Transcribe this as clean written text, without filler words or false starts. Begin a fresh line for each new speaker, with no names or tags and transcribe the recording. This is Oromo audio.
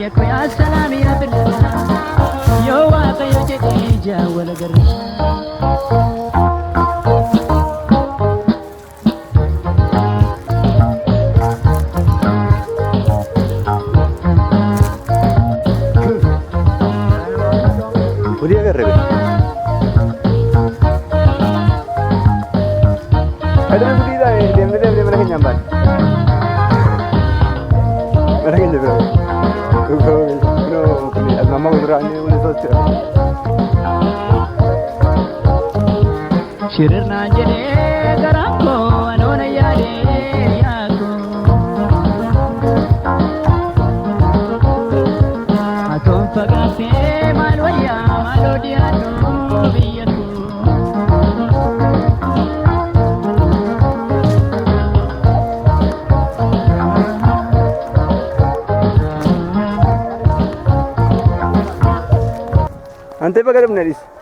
ko ya salami ya billah yo wa kayo jadi jawal garri
Udah garri ada yang budi dah dia mana kenyamban mana kenyamban no mama udranya boleh socha
shirna jene garako anona yade yako atom pagafe malwaya malodiano biyako
Ante pagar benaris.